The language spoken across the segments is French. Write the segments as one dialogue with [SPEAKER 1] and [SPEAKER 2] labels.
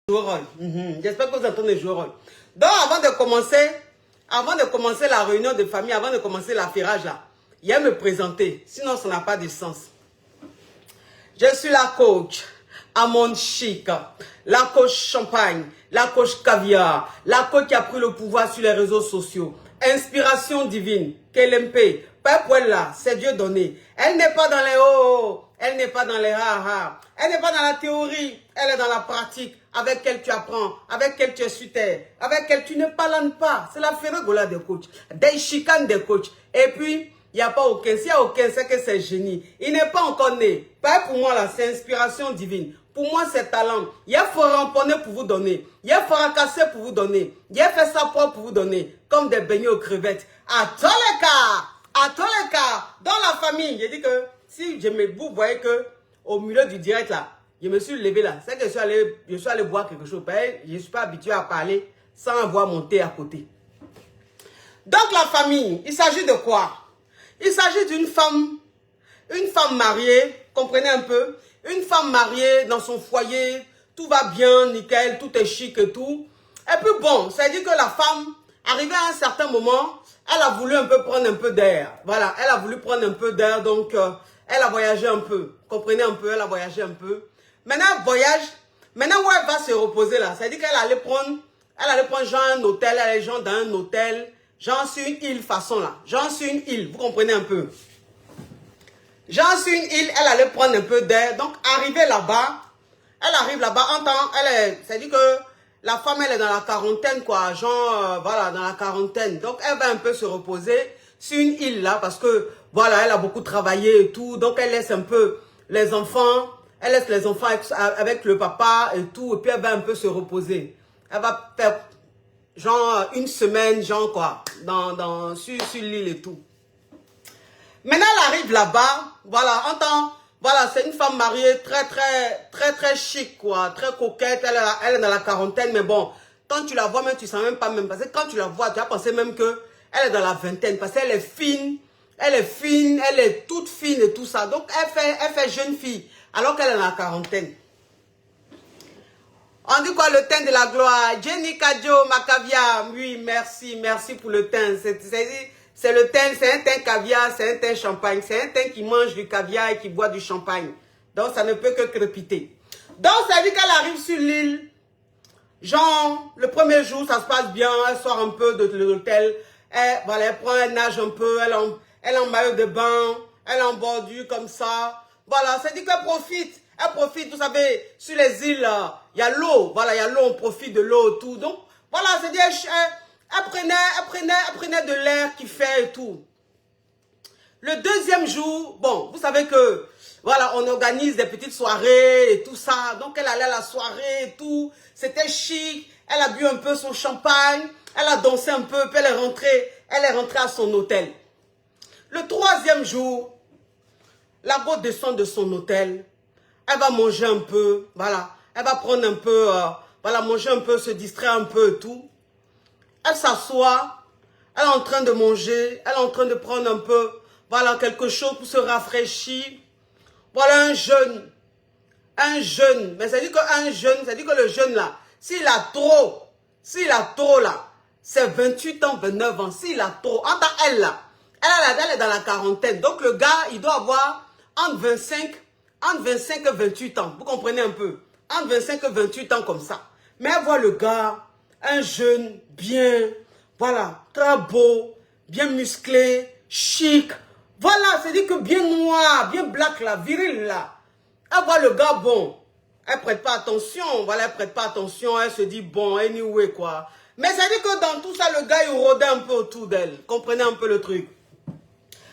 [SPEAKER 1] jouer rôle. J'espère que vous entendez jouer rôle. Donc, avant de commencer la réunion de famille, avant de commencer l'affairage là, il y a me présenter. Sinon, ça n'a pas de sens. Je suis la coach Amande Chic, la coach champagne, la coach caviar, la coach qui a pris le pouvoir sur les réseaux sociaux. Inspiration divine, KLMP, pas pour elle là, c'est Dieu donné. Elle n'est pas dans les hauts, elle n'est pas dans les ha-ha, elle n'est pas dans la théorie, elle est dans la pratique, avec elle tu apprends, avec elle tu es sur terre, avec elle tu ne parles pas. C'est la férogola des coachs, des chicanes des coachs. Et puis, il n'y a pas aucun, s'il n'y a aucun, c'est que c'est génie. Il n'est pas encore né. Pas pour moi là, c'est inspiration divine. Pour moi, c'est talent. Il a fort ramponner pour vous donner. Il a fort casser pour vous donner. Il a fait ça pour vous donner. Comme des beignets aux crevettes. À tous les cas, dans la famille, j'ai dit que si vous voyez que au milieu du direct là, je me suis levé là. C'est que je suis allé boire quelque chose. Je ne suis pas habitué à parler sans avoir mon thé à côté. Donc la famille, il s'agit de quoi? Il s'agit d'une femme mariée, comprenez un peu, une femme mariée dans son foyer, tout va bien, nickel, tout est chic et tout. Et puis bon, ça dit que la femme, arrivée à un certain moment, elle a voulu un peu prendre un peu d'air. Voilà, elle a voulu prendre un peu d'air, donc elle a voyagé un peu. Comprenez un peu, elle a voyagé un peu. Maintenant, elle voyage, maintenant où elle va se reposer là, ça dit qu'elle allait prendre genre un hôtel, elle allait genre dans un hôtel, genre sur une île façon là, genre sur une île, vous comprenez un peu. Genre sur une île, elle allait prendre un peu d'air. Donc, arrivée là-bas, elle arrive là-bas en temps, c'est-à-dire que la femme, elle est dans la quarantaine, quoi. Genre, voilà, dans la quarantaine. Donc, elle va un peu se reposer sur une île, là, parce que, voilà, elle a beaucoup travaillé et tout. Donc, elle laisse un peu les enfants, avec le papa et tout. Et puis, elle va un peu se reposer. Elle va faire, genre, une semaine, genre, quoi, sur l'île et tout. Maintenant, elle arrive là-bas, voilà, voilà, c'est une femme mariée très chic, quoi, très coquette, elle est dans la quarantaine, mais bon, quand tu la vois, même, tu ne sens même pas même, parce que quand tu la vois, tu vas penser même que elle est dans la vingtaine, parce qu'elle est fine, elle est toute fine et tout ça, donc elle fait jeune fille, alors qu'elle est dans la quarantaine. On dit quoi, le teint de la gloire? Jenny Kadjo, Macavia, oui, merci pour le teint, c'est le teint, c'est un teint caviar, c'est un teint champagne. C'est un teint qui mange du caviar et qui boit du champagne. Donc, ça ne peut que crépiter. Donc, ça veut dire qu'elle arrive sur l'île. Genre, le premier jour, ça se passe bien. Elle sort un peu de l'hôtel. Voilà, elle prend, elle nage un peu. Elle est en maillot de bain. Elle est en bordure comme ça. Voilà, ça dit qu'elle profite. Elle profite, vous savez, sur les îles, il y a l'eau. Voilà, il y a l'eau, on profite de l'eau et tout. Donc, voilà, c'est dire... Elle prenait de l'air qui fait et tout. Le deuxième jour, bon, vous savez que, voilà, on organise des petites soirées et tout ça. Donc, elle allait à la soirée et tout. C'était chic. Elle a bu un peu son champagne. Elle a dansé un peu. Puis elle est rentrée à son hôtel. Le troisième jour, la go descend de son hôtel. Elle va manger un peu. Voilà. Elle va prendre un peu, voilà, manger un peu, se distraire un peu et tout. Elle s'assoit, elle est en train de manger, elle est en train de prendre un peu, voilà, quelque chose pour se rafraîchir. Voilà un jeune, mais ça dit qu'un jeune, ça dit que le jeune là, s'il a trop là, c'est 28 ans, 29 ans, s'il a trop, en tant elle là, elle est dans la quarantaine, donc le gars, il doit avoir entre 25 et 28 ans, vous comprenez un peu, entre 25 et 28 ans comme ça. Mais elle voit le gars, un jeune, bien, voilà, très beau, bien musclé, chic. Voilà, c'est-à-dire que bien noir, bien black là, viril là. Elle voit le gars, bon, elle prête pas attention, voilà, elle prête pas attention, elle se dit, bon, anyway, quoi. Mais ça dit que dans tout ça, le gars, il rôdait un peu autour d'elle. Comprenez un peu le truc.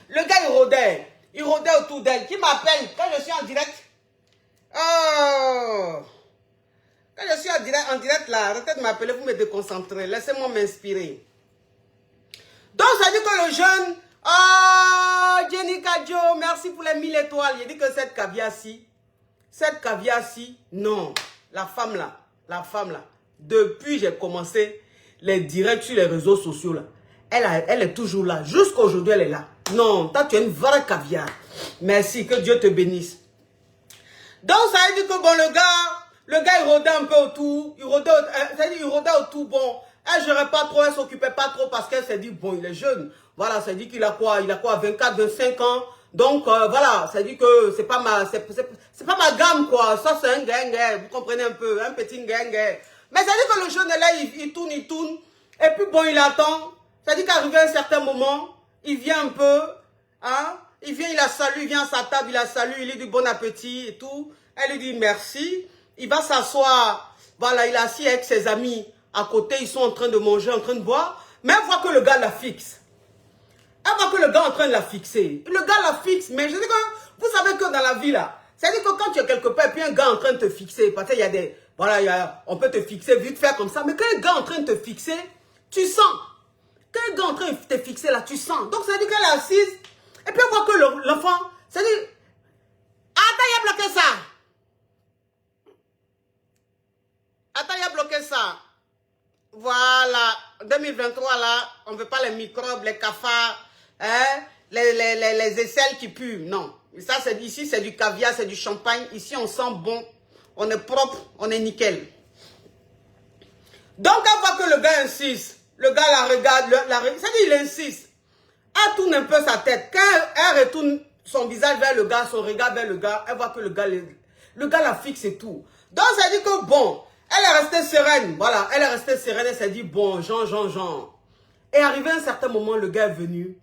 [SPEAKER 1] Le gars, il rôdait autour d'elle. Qui m'appelle quand je suis en direct? Oh! Quand je suis en direct là, arrêtez de m'appeler, vous me déconcentrez. Laissez-moi m'inspirer. Donc, ça dit que le jeune, oh, Jenny Kadjo, merci pour les 1000 étoiles. Il dit que cette caviar-ci, non. La femme là, depuis j'ai commencé les directs sur les réseaux sociaux là, elle est toujours là. Jusqu'à aujourd'hui, elle est là. Non, toi, tu es une vraie caviar. Merci, que Dieu te bénisse. Donc, ça veut dire que bon, le gars, Le gars, il rôdait un peu autour. C'est-à-dire, il rôdait autour, bon. Elle gérait pas trop, elle s'occupait pas trop parce qu'elle s'est dit, bon, il est jeune. Voilà, ça dit qu'il a quoi? Il a quoi, 24, 25 ans. Donc, voilà, ça dit que c'est pas ma gamme, quoi. Ça, c'est un gang, vous comprenez un peu, un petit gang. Mais ça dit que le jeune est là, il tourne. Et puis, bon, il attend. Ça dit qu'arrivé à un certain moment, il vient un peu, hein. Il vient, il la salue, il vient à sa table, il la salue, il lui dit bon appétit et tout. Elle lui dit merci. Il va s'asseoir. Voilà, il est assis avec ses amis à côté, ils sont en train de manger, en train de boire. Mais elle voit que le gars la fixe. Elle voit que le gars est en train de la fixer. Le gars la fixe, mais je dis que, vous savez que dans la vie là, c'est-à-dire que quand tu es quelque part, puis un gars est en train de te fixer, parce qu'il y a des, voilà, on peut te fixer vite fait comme ça, mais quand un gars est en train de te fixer, tu sens. Quand un gars est en train de te fixer là, tu sens. Donc ça veut dire qu'elle est assise, et puis elle voit que l'enfant, c'est-à-dire, attends, il a bloqué ça. Attends, il a bloqué ça. Voilà, 2023 là, on ne veut pas les microbes, les cafards, hein, les aisselles qui puent, non. Ça, ici, c'est du caviar, c'est du champagne. Ici, on sent bon, on est propre, on est nickel. Donc, elle voit que le gars insiste. Le gars la regarde, c'est-à-dire il insiste. Elle tourne un peu sa tête. Quand elle retourne son visage vers le gars, son regard vers le gars, elle voit que le gars la fixe et tout. Donc, ça dit que bon, elle est restée sereine. Voilà, elle est restée sereine. Elle s'est dit, bon, Jean. Et arrivé à un certain moment, le gars est venu.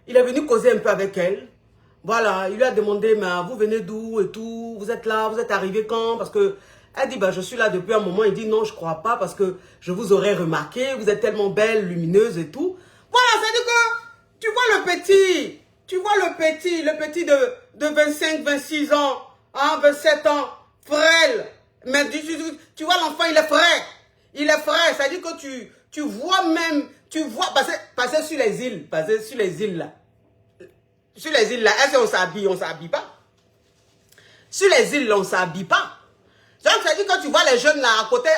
[SPEAKER 1] Il est venu causer un peu avec elle. Voilà, il lui a demandé, mais vous venez d'où et tout? Vous êtes là, vous êtes arrivé quand? Parce que elle dit, bah, je suis là depuis un moment. Il dit, non, je crois pas parce que je vous aurais remarqué. Vous êtes tellement belle, lumineuse et tout. Voilà, ça dit que tu vois le petit de 25, 26 ans, hein, 27 ans, frêle. Mais tu vois l'enfant, il est frais. Il est frais, ça dit que tu vois même, passer sur les îles, là. Sur les îles là, est-ce qu'on s'habille? On s'habille pas. Sur les îles là, on s'habille pas. Donc ça dit que tu vois les jeunes là, à côté,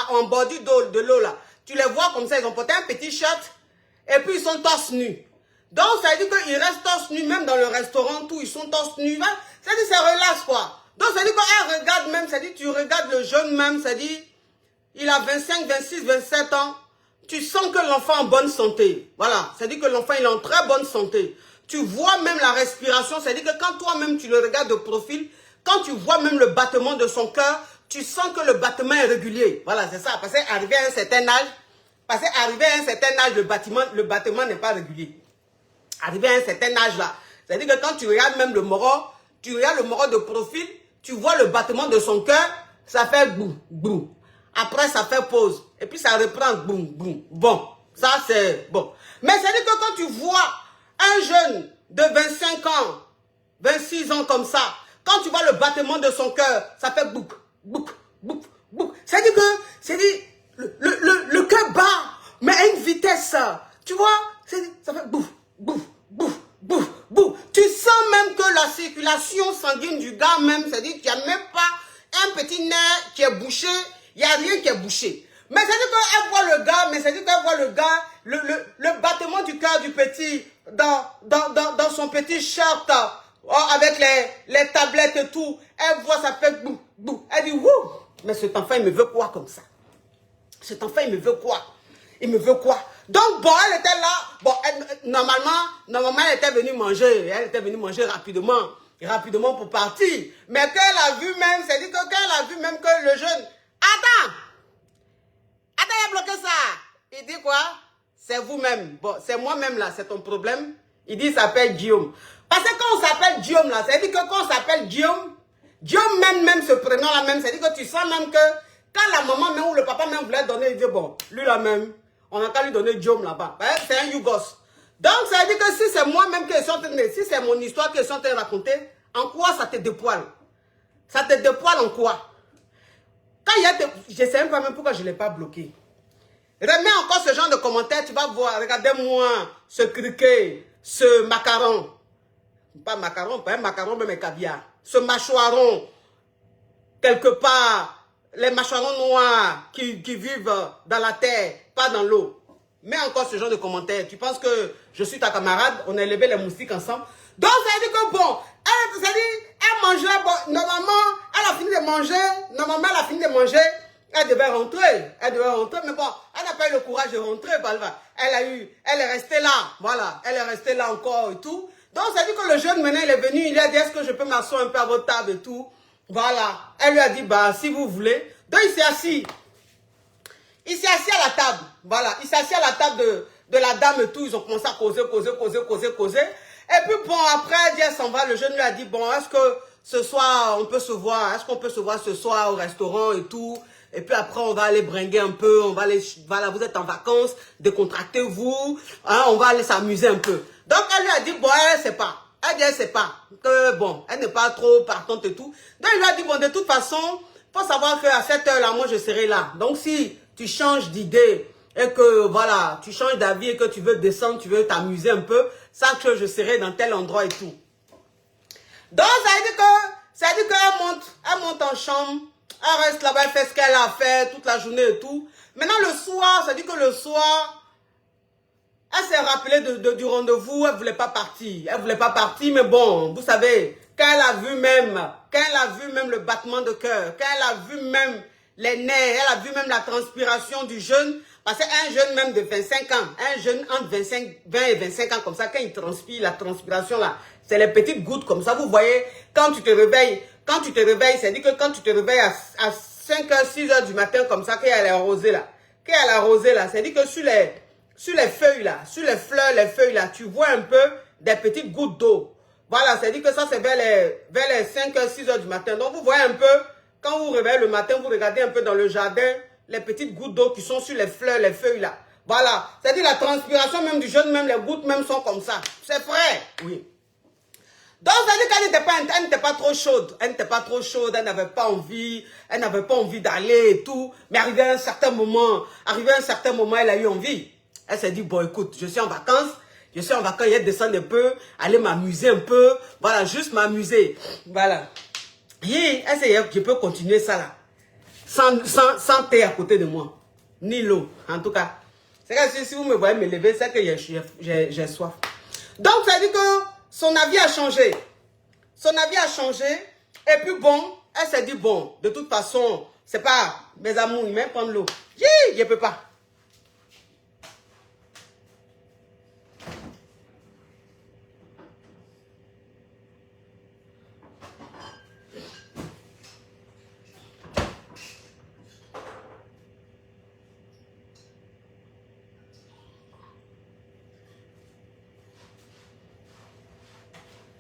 [SPEAKER 1] en bordure de l'eau là, tu les vois comme ça, ils ont porté un petit shirt, et puis ils sont torse nus. Donc ça veut dire qu'ils restent torse nus, même dans le restaurant, tout, ils sont torse nus. Hein? Ça dit c'est relax quoi. Donc ça dit qu'elle regarde même, ça dit tu regardes le jeune même, ça dit il a 25, 26, 27 ans. Tu sens que l'enfant est en bonne santé. Voilà, ça dit que l'enfant il est en très bonne santé. Tu vois même la respiration, ça dit que quand toi-même tu le regardes de profil, quand tu vois même le battement de son cœur, tu sens que le battement est régulier. Voilà, c'est ça. Parce qu'arrivé à un certain âge, le battement n'est pas régulier. Arrivé à un certain âge là, c'est-à-dire que quand tu regardes même le moro, tu regardes le moro de profil, tu vois le battement de son cœur, ça fait boum, boum. Après, ça fait pause. Et puis, ça reprend boum, boum. Bon, ça c'est bon. Mais c'est-à-dire que quand tu vois un jeune de 25 ans, 26 ans comme ça, quand tu vois le battement de son cœur, ça fait bouk, bouk, bouk, bouk. C'est-à-dire que le cœur bat, mais à une vitesse, tu vois, ça fait bouf, bouf, bouf, bouf, bouf. Tu sens même que la circulation sanguine du gars même, c'est-à-dire qu'il n'y a même pas un petit nerf qui est bouché, il n'y a rien qui est bouché. Mais c'est-à-dire qu'elle voit le gars, mais c'est-à-dire qu'elle voit le gars, le battement du cœur du petit, dans son petit shirt, avec les tablettes et tout, elle voit ça fait bou, bou. Elle dit, wouh, mais cet enfant, il me veut quoi comme ça? Cet enfant, il me veut quoi? Il me veut quoi? Donc, bon, elle était là. Bon, normalement, elle était venue manger. Elle était venue manger rapidement pour partir. Mais quand elle a vu même, c'est-à-dire que quand elle a vu même que le jeune... Attends, il a bloqué ça. Il dit quoi? C'est vous-même. Bon, c'est moi-même là, c'est ton problème. Il dit, il s'appelle Guillaume. Parce que quand on s'appelle Guillaume là, c'est-à-dire que quand on s'appelle Guillaume même ce prénom là même, c'est-à-dire que tu sens même que quand la maman même ou le papa même voulait donner, il dit, bon, lui là même, on n'a qu'à lui donner Guillaume là-bas. C'est un Yougos. Donc, ça veut dire que si c'est moi-même qui suis en train de... Si c'est mon histoire que je suis en train de raconter, en quoi ça te dépoile? Ça te dépoile en quoi? Quand il y a... Je ne sais même pas même pourquoi je ne l'ai pas bloqué. Remets encore ce genre de commentaires, tu vas voir. Regardez-moi ce criquet, ce macaron. Pas macaron, pas un macaron, mais un caviar. Ce mâchoiron, quelque part, les mâchoirons noirs qui vivent dans la terre, pas dans l'eau. Mets encore ce genre de commentaires. Tu penses que je suis ta camarade, on a élevé les moustiques ensemble. Donc, ça veut dire que bon, elle mangeait, bon, normalement, elle a fini de manger, elle devait rentrer, mais bon, elle n'a pas eu le courage de rentrer, elle est restée là, voilà, elle est restée là encore et tout. Donc, ça veut dire que le jeune, maintenant, il est venu, il a dit, est-ce que je peux m'asseoir un peu à votre table et tout? Voilà, elle lui a dit, bah, si vous voulez. Donc, il s'est assis. Il s'est assis à la table, voilà, il s'est assis à la table de la dame et tout, ils ont commencé à causer. Et puis bon, après, elle s'en va, le jeune lui a dit, bon, est-ce que ce soir, on peut se voir, est-ce qu'on peut se voir ce soir au restaurant et tout, et puis après, on va aller bringuer un peu, on va aller, voilà, vous êtes en vacances, décontractez-vous, hein, on va aller s'amuser un peu. Donc, elle lui a dit, bon, elle sait pas, que bon, elle n'est pas trop partante et tout. Donc, il lui a dit, bon, de toute façon, faut savoir qu'à cette heure-là, moi, je serai là. Donc, si tu changes d'idée et que, voilà, tu changes d'avis et que tu veux descendre, tu veux t'amuser un peu, sache que je serai dans tel endroit et tout. Donc, ça veut dire qu'elle monte en chambre, elle reste là-bas, elle fait ce qu'elle a fait toute la journée et tout. Maintenant, le soir, ça veut dire que le soir, elle s'est rappelée du rendez-vous, elle ne voulait pas partir. Elle ne voulait pas partir, mais bon, vous savez, quand elle a vu même le battement de cœur, quand elle a vu même les nerfs, elle a vu même la transpiration du jeune, parce qu'un jeune même de 25 ans, un jeune entre 20 et 25 ans comme ça, quand il transpire, la transpiration là, c'est les petites gouttes comme ça, vous voyez, quand tu te réveilles, c'est-à-dire que quand tu te réveilles à 5 h, 6 h du matin comme ça, qu'il y a la rosée là, c'est-à-dire que sur les feuilles là, sur les fleurs, les feuilles là, tu vois un peu des petites gouttes d'eau. Voilà, c'est-à-dire que ça c'est vers les 5 h, 6 h du matin. Donc vous voyez un peu, quand vous vous réveillez le matin, vous regardez un peu dans le jardin, les petites gouttes d'eau qui sont sur les fleurs, les feuilles là. Voilà, c'est-à-dire la transpiration même du jeune, même les gouttes même sont comme ça. C'est vrai, oui. Donc, ça veut dire qu'elle n'était pas trop chaude. Elle n'était pas trop chaude, elle n'avait pas envie d'aller et tout. Mais arrivé à un certain moment, elle a eu envie. Elle s'est dit, bon, écoute, je suis en vacances, il y a descendre un peu, aller m'amuser un peu. Voilà, juste m'amuser. Voilà. Et elle s'est dit, je peux continuer ça là. Sans thé à côté de moi. Ni l'eau, en tout cas. C'est que si vous me voyez me lever, c'est que j'ai soif. Donc, ça veut dire que son avis a changé. Et puis bon, elle s'est dit, bon, de toute façon, c'est pas mes amours, ils m'aiment prendre l'eau. Je peux pas.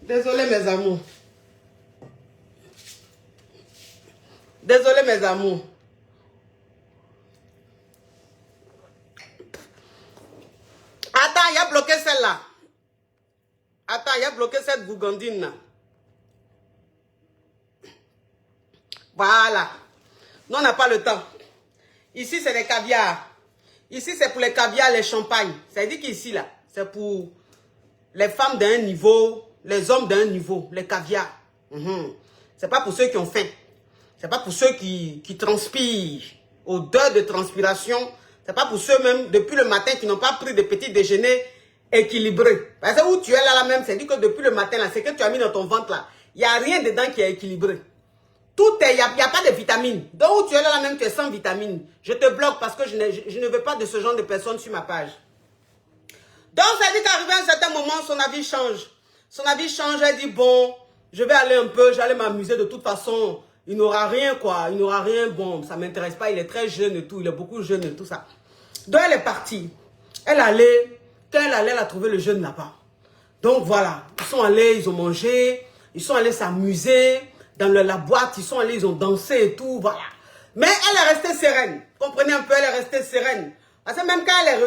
[SPEAKER 1] Désolé mes amours. Attends, il a bloqué celle-là. Attends, il a bloqué cette gougandine là. Voilà. Nous, on n'a pas le temps. Ici, c'est les caviars. Ici, c'est pour les caviars, les champagnes. Ça dit qu'ici, là, c'est pour les femmes d'un niveau, les hommes d'un niveau, les caviars. C'est pas pour ceux qui ont faim. C'est pas pour ceux qui transpirent, odeur de transpiration. C'est pas pour ceux même, depuis le matin, qui n'ont pas pris de petit déjeuner équilibré. Parce que où tu es là même, c'est dit que depuis le matin, là, c'est que tu as mis dans ton ventre, là. Il n'y a rien dedans qui est équilibré. Tout est, il n'y a pas de vitamines. Donc où tu es là même, tu es sans vitamines. Je te bloque parce que je ne veux pas de ce genre de personnes sur ma page. Donc ça dit qu'arrivé à un certain moment, son avis change. Elle dit, bon, je vais aller un peu, j'allais m'amuser de toute façon. Il n'aura rien, quoi. Il n'aura rien. Bon, ça ne m'intéresse pas. Il est très jeune et tout. Il est beaucoup jeune et tout ça. Donc, elle est partie. Quand elle allait, elle a trouvé le jeune là-bas. Donc, voilà. Ils sont allés, ils ont mangé. Ils sont allés s'amuser. Dans la boîte, ils sont allés, ils ont dansé et tout. Voilà. Mais elle est restée sereine. Comprenez un peu, elle est restée sereine. Parce que même quand elle est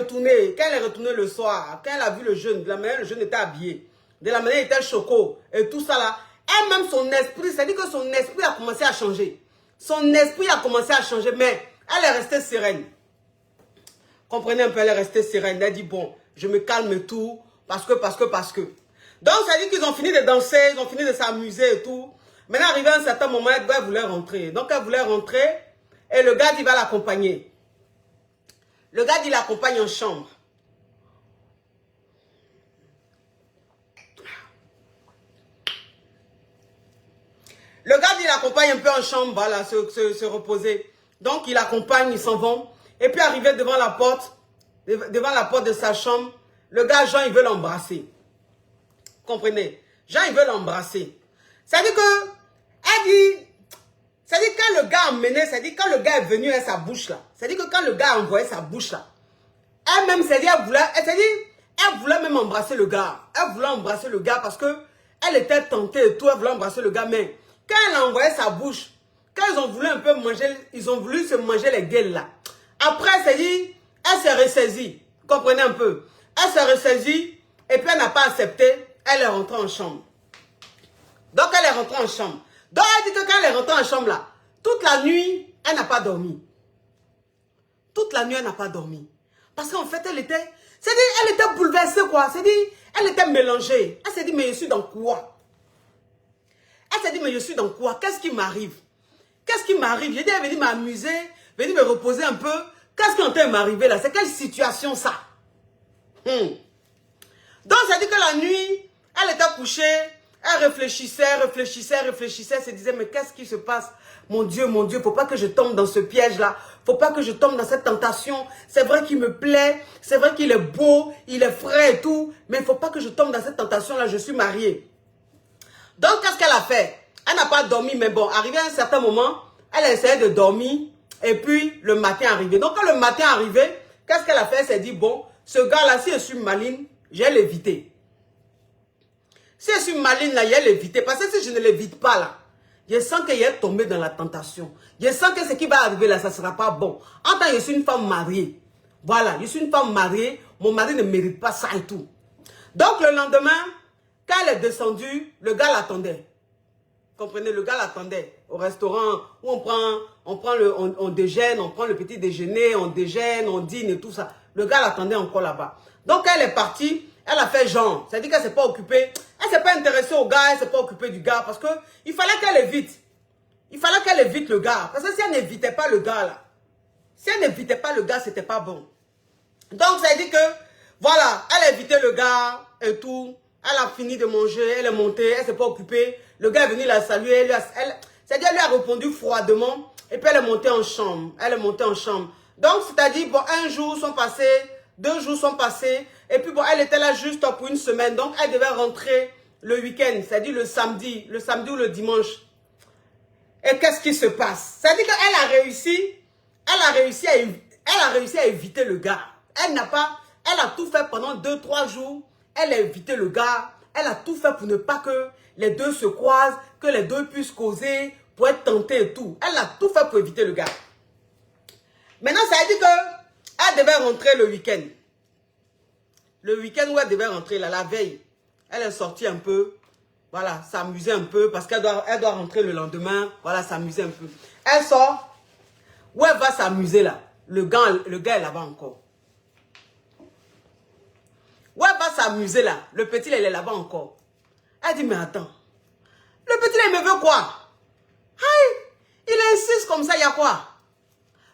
[SPEAKER 1] retournée le soir, quand elle a vu le jeune, de la manière le jeune était habillé, de la manière il était choco et tout ça là, elle-même, son esprit, c'est-à-dire que son esprit a commencé à changer. Mais elle est restée sereine. Comprenez un peu, elle est restée sereine. Elle dit, bon, je me calme et tout, parce que. Donc, ça dit qu'ils ont fini de danser, ils ont fini de s'amuser et tout. Maintenant, arrivé à un certain moment, elle voulait rentrer. Donc, elle voulait rentrer, et le gars, il va l'accompagner. Le gars, il l'accompagne en chambre. Le gars, il accompagne un peu en chambre, voilà, se reposer. Donc, il accompagne, ils s'en vont. Et puis, arrivé devant la porte de sa chambre, le gars, Jean, il veut l'embrasser. Comprenez? Jean, il veut l'embrasser. C'est-à-dire que, elle dit, c'est-à-dire quand le gars a emmené, c'est-à-dire quand le gars est venu avec sa bouche là, c'est-à-dire que quand le gars a envoyé sa bouche là, elle-même, c'est-à-dire, elle voulait même embrasser le gars. Elle voulait embrasser le gars parce que elle était tentée et tout, elle voulait embrasser le gars, mais quand elle a envoyé sa bouche, quand ils ont voulu un peu manger, ils ont voulu se manger les gueules là. Après, c'est-à-dire, elle s'est ressaisie. Comprenez un peu. Elle s'est ressaisie et puis elle n'a pas accepté. Elle est rentrée en chambre. Donc, elle est rentrée en chambre. Donc, elle dit que quand elle est rentrée en chambre là, toute la nuit, elle n'a pas dormi. Toute la nuit, elle n'a pas dormi. Parce qu'en fait, elle était bouleversée, quoi. C'est-à-dire, elle était mélangée. Elle s'est dit, mais je suis dans quoi? Elle s'est dit, mais je suis dans quoi? Qu'est-ce qui m'arrive? Qu'est-ce qui m'arrive? J'ai dit, elle est venue m'amuser, venue me reposer un peu. Qu'est-ce qui est en train de m'arriver là? C'est quelle situation ça? Donc, ça dit que la nuit, elle était couchée, elle réfléchissait, se disait, mais qu'est-ce qui se passe? Mon Dieu, faut pas que je tombe dans ce piège-là. Faut pas que je tombe dans cette tentation. C'est vrai qu'il me plaît, c'est vrai qu'il est beau, il est frais et tout, mais il faut pas que je tombe dans cette tentation-là, je suis mariée. Donc, qu'est-ce qu'elle a fait? Elle n'a pas dormi, mais bon, arrivé à un certain moment, elle a essayé de dormir, et puis le matin est arrivé. Donc, quand le matin est arrivé, qu'est-ce qu'elle a fait? Elle s'est dit, bon, ce gars-là, si je suis maligne, je vais l'éviter. Si je suis maligne, là, je vais l'éviter. Parce que si je ne l'évite pas, là, je sens qu'il est tombé dans la tentation. Je sens que ce qui va arriver là, ça ne sera pas bon. En tant que je suis une femme mariée. Voilà, je suis une femme mariée. Mon mari ne mérite pas ça et tout. Donc, le lendemain, quand elle est descendue, le gars l'attendait. Comprenez, le gars l'attendait au restaurant où on déjeune, on prend le petit déjeuner, on déjeune, on dîne et tout ça. Le gars l'attendait encore là-bas. Donc, elle est partie, elle a fait genre. C'est-à-dire qu'elle ne s'est pas occupée. Elle ne s'est pas intéressée au gars, elle ne s'est pas occupée du gars parce qu'il fallait qu'elle évite. Il fallait qu'elle évite le gars. Parce que si elle n'évitait pas le gars là, si elle n'évitait pas le gars, c'était pas bon. Donc, ça dit que, voilà, elle a évité le gars et tout. Elle a fini de manger, elle est montée, elle ne s'est pas occupée. Le gars est venu la saluer, c'est-à-dire elle lui a répondu froidement. Et puis elle est montée en chambre. Elle est montée en chambre. Donc, c'est-à-dire, bon, un jour sont passés, 2 jours sont passés. Et puis, bon, elle était là juste pour une semaine. Donc, elle devait rentrer le week-end, c'est-à-dire le samedi ou le dimanche. Et qu'est-ce qui se passe? C'est-à-dire qu'elle a réussi à éviter le gars. Elle a tout fait pendant 2-3 jours. Elle a évité le gars. Elle a tout fait pour ne pas que les deux se croisent, que les deux puissent causer, pour être tentés et tout. Elle a tout fait pour éviter le gars. Maintenant, ça veut dire qu'elle devait rentrer le week-end. Le week-end où elle devait rentrer, là, la veille, elle est sortie un peu, voilà, s'amuser un peu, parce qu'elle doit rentrer le lendemain, voilà, s'amuser un peu. Elle sort, où elle va s'amuser là, le gars est là-bas encore. Où elle va s'amuser là, le petit, il est là-bas encore. Elle dit, mais attends, le petit, il me veut quoi? Aïe, il insiste comme ça, il y a quoi?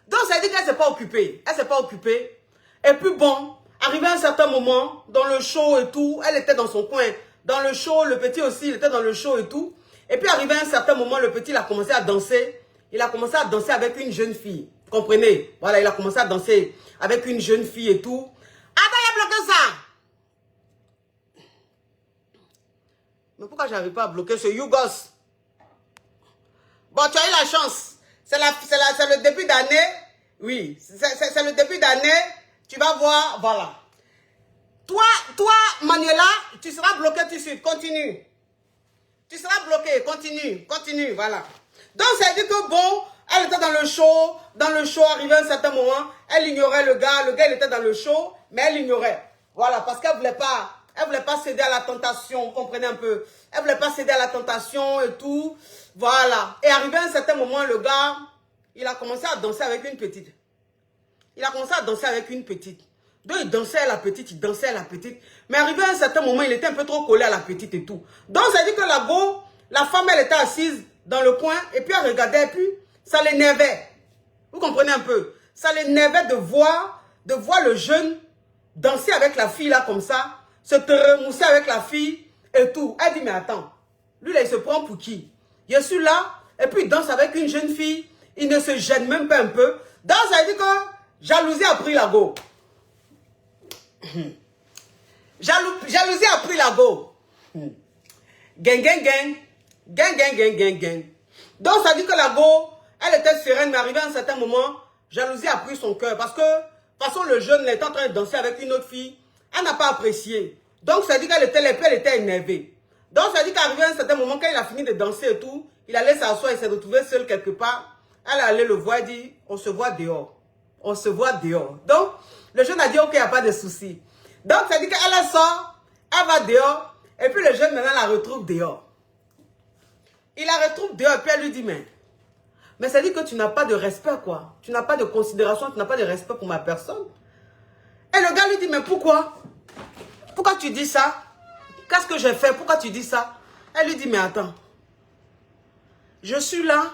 [SPEAKER 1] Donc, ça dit qu'elle ne s'est pas occupée. Elle ne s'est pas occupée. Et puis bon, arrivé à un certain moment, dans le show et tout, elle était dans son coin. Dans le show, le petit aussi, il était dans le show et tout. Et puis arrivé à un certain moment, le petit, il a commencé à danser. Il a commencé à danser avec une jeune fille. Vous comprenez? Voilà, il a commencé à danser avec une jeune fille et tout. Attends, il a bloqué ça. Mais pourquoi je n'arrive pas à bloquer ce Yougos? Bon, tu as eu la chance. C'est le début d'année. Oui, c'est le début d'année. Tu vas voir, voilà. Toi, Manuela, tu seras bloqué tout de suite. Continue. Tu seras bloqué. Continue, voilà. Donc, ça veut dire que bon, elle était dans le show, arrivé à un certain moment, elle ignorait le gars. Le gars, il était dans le show, mais elle l'ignorait. Voilà, parce qu'elle voulait pas céder à la tentation, vous comprenez un peu. Elle voulait pas céder à la tentation et tout. Voilà. Et arrivé à un certain moment, le gars, il a commencé à danser avec une petite. Donc, il dansait à la petite, Mais arrivé à un certain moment, il était un peu trop collé à la petite et tout. Donc, ça dit que la femme, elle était assise dans le coin, et puis elle regardait, et puis ça l'énervait. Vous comprenez un peu? Ça l'énervait de voir le jeune danser avec la fille là comme ça, se remousser avec la fille et tout. Elle dit, mais attends, lui là, il se prend pour qui? Je suis là, et puis il danse avec une jeune fille. Il ne se gêne même pas un peu. Donc, ça veut dire que jalousie a pris la go. Jalousie a pris la go. Gang, gang, gang. Gang, gang, gang, gang, gang. Donc, ça dit que la go, elle était sereine, mais arrivée à un certain moment, jalousie a pris son cœur. Parce que, de toute façon, le jeune était en train de danser avec une autre fille. Elle n'a pas apprécié. Donc, ça dit qu'elle était énervée. Donc, ça dit qu'arrivé à un certain moment, quand il a fini de danser et tout, il allait s'asseoir et s'est retrouvé seul quelque part. Elle allait le voir et dit, on se voit dehors. On se voit dehors. Donc, le jeune a dit, ok, il n'y a pas de souci. Donc, ça dit qu'elle sort, elle va dehors, et puis le jeune maintenant la retrouve dehors. Il la retrouve dehors, et puis elle lui dit, mais ça dit que tu n'as pas de respect, quoi. Tu n'as pas de considération, tu n'as pas de respect pour ma personne. Et le gars lui dit, mais pourquoi? Pourquoi tu dis ça? Qu'est-ce que j'ai fait? Pourquoi tu dis ça? Elle lui dit, mais attends. Je suis là.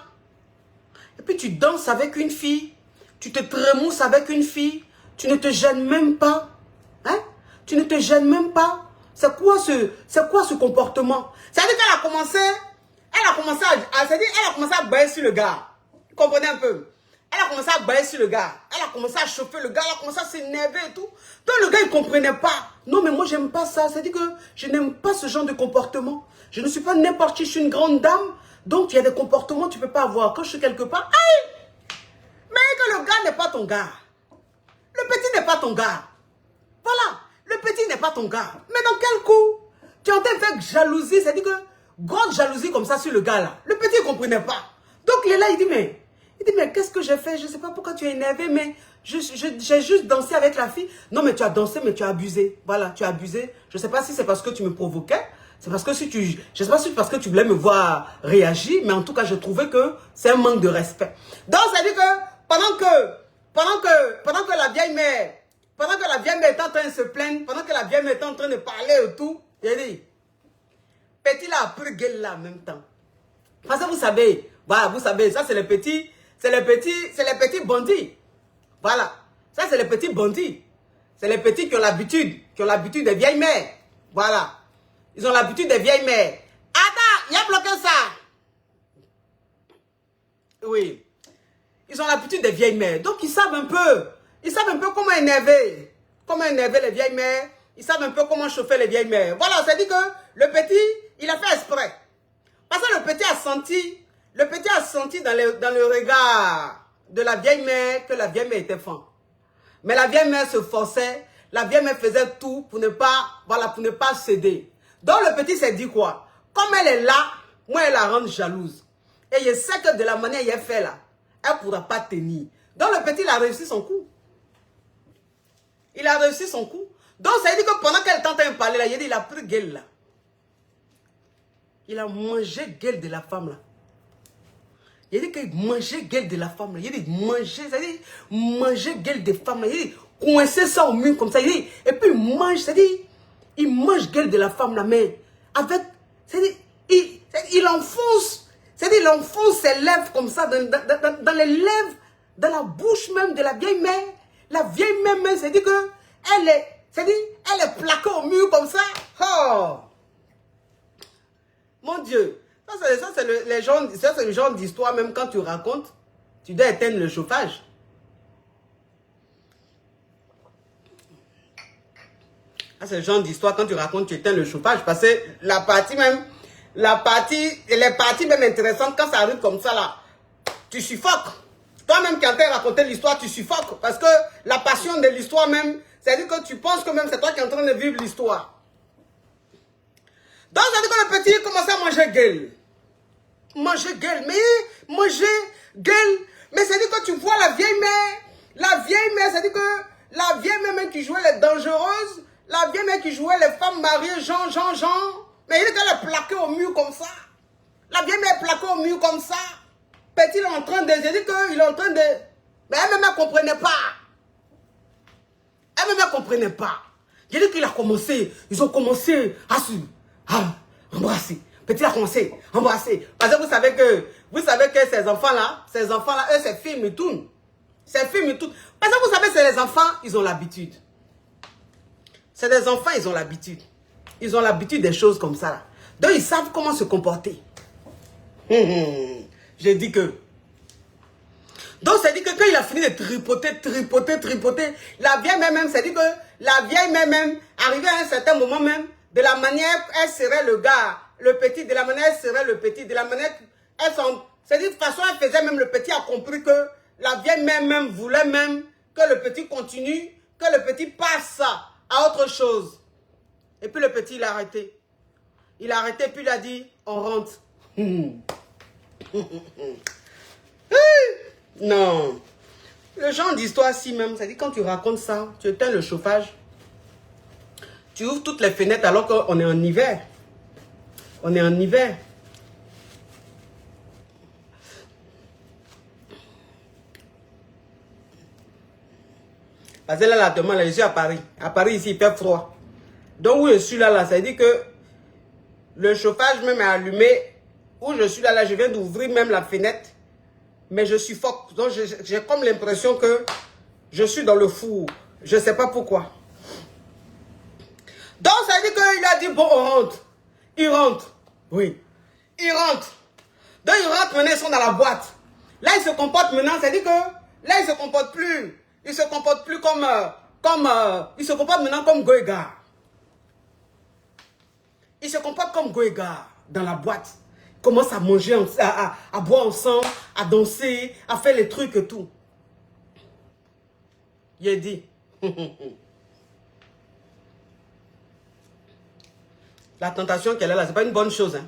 [SPEAKER 1] Et puis tu danses avec une fille. Tu te trémousses avec une fille. Tu ne te gênes même pas. Hein? Tu ne te gênes même pas. C'est quoi ce comportement? C'est-à-dire qu'elle a commencé à bailler sur le gars. Vous comprenez un peu? Elle a commencé à bailler sur le gars. Elle a commencé à chauffer le gars. Elle a commencé à s'énerver et tout. Donc le gars, il ne comprenait pas. Non, mais moi, j'aime pas ça. C'est-à-dire que je n'aime pas ce genre de comportement. Je ne suis pas n'importe qui. Je suis une grande dame. Donc, il y a des comportements que tu ne peux pas avoir. Quand je suis quelque part, aïe! Mais que le gars n'est pas ton gars. Le petit n'est pas ton gars. Voilà. Le petit n'est pas ton gars. Mais dans quel coup? Tu es en train de faire jalousie. C'est-à-dire que, grande jalousie comme ça sur le gars là. Le petit ne comprenait pas. Donc, il est là, il dit, mais qu'est-ce que j'ai fait? Je ne sais pas pourquoi tu es énervé, mais j'ai juste dansé avec la fille. Non, mais tu as dansé, mais tu as abusé. Voilà, tu as abusé. Je ne sais pas si c'est parce que tu me provoquais. C'est parce que je sais pas si c'est parce que tu voulais me voir réagir, mais en tout cas, je trouvais que c'est un manque de respect. Donc, ça dit que pendant que la vieille mère est en train de se plaindre, pendant que la vieille mère est en train de parler et tout, il dit, petit là a pris gueule là en même temps. Parce que vous savez, voilà, vous savez, ça c'est les petits bandits. Voilà, ça c'est les petits bandits. C'est les petits qui ont l'habitude des vieilles mères. Voilà. Ils ont l'habitude des vieilles mères. Attends, il a bloqué ça. Oui. Ils ont l'habitude des vieilles mères. Donc, ils savent un peu comment énerver. Comment énerver les vieilles mères. Ils savent un peu comment chauffer les vieilles mères. Voilà, c'est dit que le petit, il a fait exprès. Parce que le petit a senti dans le regard de la vieille mère que la vieille mère était fan. Mais la vieille mère se forçait. La vieille mère faisait tout pour ne pas céder. Donc le petit s'est dit quoi? Comme elle est là, moi elle la rend jalouse. Et je sais que de la manière qu'elle fait là, elle ne pourra pas tenir. Donc le petit il a réussi son coup. Il a réussi son coup. Donc ça veut dire que pendant qu'elle tentait de parler là, il a pris gueule là. Il a mangé gueule de la femme là. Il a dit qu'il mangeait gueule de la femme là. Il a dit manger gueule des femmes là. Il a dit coincer ça au mur comme ça. Il dit, et puis il mange, c'est-à-dire il mange gueule de la femme là, mais avec, c'est-à-dire il enfonce, c'est-à-dire il enfonce ses lèvres comme ça dans les lèvres, dans la bouche même de la vieille mère. La vieille mère même, c'est-à-dire que elle est plaquée au mur comme ça. Oh! Mon Dieu, ça c'est le genre d'histoire même quand tu racontes, tu dois éteindre le chauffage. C'est le genre d'histoire quand tu racontes, tu éteins le chauffage parce que les parties même intéressantes, quand ça arrive comme ça là, tu suffoques. Toi-même qui es en train de raconter l'histoire, tu suffoques parce que la passion de l'histoire même, c'est-à-dire que tu penses que même c'est toi qui es en train de vivre l'histoire. Donc, ça dit que le petit commence à manger gueule. Manger gueule, mais c'est-à-dire que tu vois la vieille mère, c'est-à-dire que la vieille mère même qui jouait les dangereuses, la vieille mère qui jouait les femmes mariées, Jean. Mais il est qu'elle est plaquée au mur comme ça. La vieille mère est plaquée au mur comme ça. Petit, il est en train de... J'ai dit qu'il est en train de... Mais elle-même, elle ne comprenait pas. Elle-même, elle ne comprenait pas. J'ai dit qu'il a commencé. Ils ont commencé à embrasser. Petit a commencé à embrasser. Parce que vous savez que ces enfants-là, eux, c'est film et tout. C'est film et tout. Parce que vous savez, c'est les enfants, ils ont l'habitude. C'est des enfants, ils ont l'habitude. Ils ont l'habitude des choses comme ça. Là. Donc, ils savent comment se comporter. J'ai dit que. Donc, c'est dit que quand il a fini de tripoter, la vieille même, c'est dit que la vieille même, arrivée à un certain moment même, de la manière, elle serait le gars, le petit, de la manière, elle serait le petit, de la manière, elles sont, c'est dit de toute façon, elle faisait même, le petit a compris que la vieille même voulait même que le petit continue, que le petit passe à autre chose. Et puis le petit, il a arrêté. Il a arrêté, puis il a dit, on rentre. Non. Le genre d'histoire si même, c'est-à-dire quand tu racontes ça, tu éteins le chauffage, tu ouvres toutes les fenêtres alors qu'on est en hiver. On est en hiver. Parce que là, je suis à Paris. À Paris, ici, il fait froid. Donc, où je suis là, ça veut dire que le chauffage même est allumé. Où je suis là, je viens d'ouvrir même la fenêtre. Mais je suffoque. Donc, j'ai comme l'impression que je suis dans le four. Je ne sais pas pourquoi. Donc, ça veut dire qu'il a dit, bon, on rentre. Il rentre. Oui. Il rentre. Donc, il rentre maintenant, ils sont dans la boîte. Là, il se comporte maintenant, ça veut dire que là, il ne se comporte plus. Il se comporte plus comme il se comporte maintenant comme Goïga. Il se comporte comme Goïga dans la boîte. Il commence à manger, à boire ensemble, à danser, à faire les trucs et tout. Il a dit. La tentation qu'elle a là, ce n'est pas une bonne chose. Hein.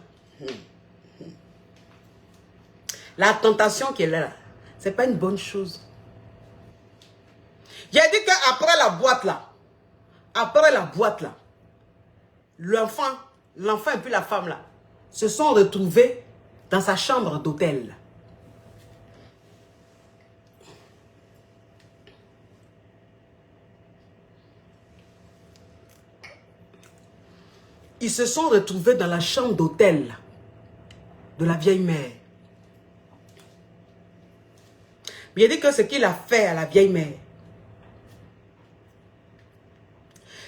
[SPEAKER 1] La tentation qu'elle a là, ce n'est pas une bonne chose. Il a dit qu'après la boîte là, l'enfant et puis la femme là, se sont retrouvés dans sa chambre d'hôtel. Ils se sont retrouvés dans la chambre d'hôtel de la vieille mère. Mais il a dit que ce qu'il a fait à la vieille mère,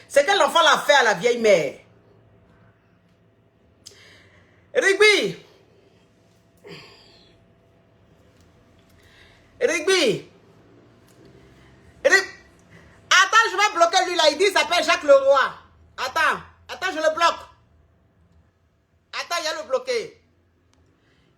[SPEAKER 1] c'est que l'enfant l'a fait à la vieille mère. Rigby. Attends, je vais bloquer lui là. Il dit, il s'appelle Jacques Leroy. Attends, je le bloque. Attends, il y a le bloqué.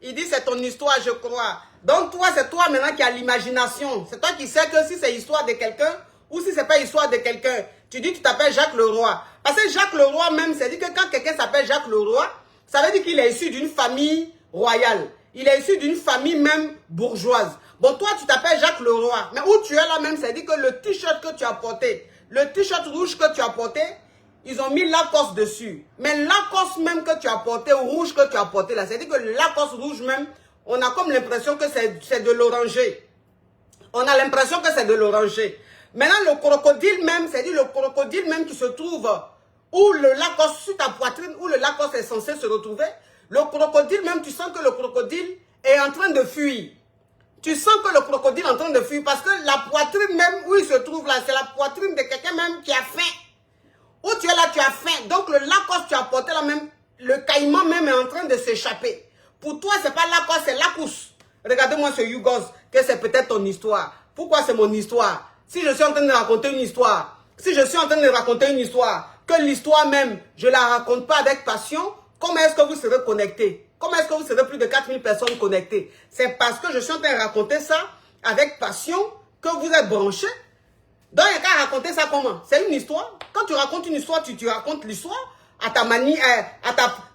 [SPEAKER 1] Il dit, c'est ton histoire, je crois. Donc, toi, c'est toi maintenant qui as l'imagination. C'est toi qui sais que si c'est histoire de quelqu'un ou si c'est pas histoire de quelqu'un. Tu dis que tu t'appelles Jacques Leroy. Parce que Jacques Leroy même, c'est dit que quand quelqu'un s'appelle Jacques Leroy, ça veut dire qu'il est issu d'une famille royale. Il est issu d'une famille même bourgeoise. Bon, toi, tu t'appelles Jacques Leroy. Mais où tu es là même, c'est dit que le t-shirt que tu as porté, le t-shirt rouge que tu as porté, ils ont mis Lacoste dessus. Mais Lacoste même que tu as porté, ou rouge que tu as porté là, c'est dit que le Lacoste rouge même, on a comme l'impression que c'est de l'oranger. On a l'impression que c'est de l'oranger. Maintenant, le crocodile même, c'est dit le crocodile même qui se trouve où le Lacoste sur ta poitrine, où le Lacoste est censé se retrouver, le crocodile même, tu sens que le crocodile est en train de fuir. Tu sens que le crocodile est en train de fuir parce que la poitrine même où il se trouve là, c'est la poitrine de quelqu'un même qui a faim. Où tu es là, tu as faim. Donc le Lacoste, tu as porté là même, le caïman même est en train de s'échapper. Pour toi, c'est pas Lacoste, c'est Lacoste. Regardez-moi ce Yougos, que c'est peut-être ton histoire. Pourquoi c'est mon histoire? Si je suis en train de raconter une histoire, que l'histoire même, je ne la raconte pas avec passion, comment est-ce que vous serez connectés? Comment est-ce que vous serez plus de 4000 personnes connectées? C'est parce que je suis en train de raconter ça avec passion que vous êtes branchés. Donc, il y a qu'à raconter ça comment? C'est une histoire. Quand tu racontes une histoire, tu racontes l'histoire à ta manière,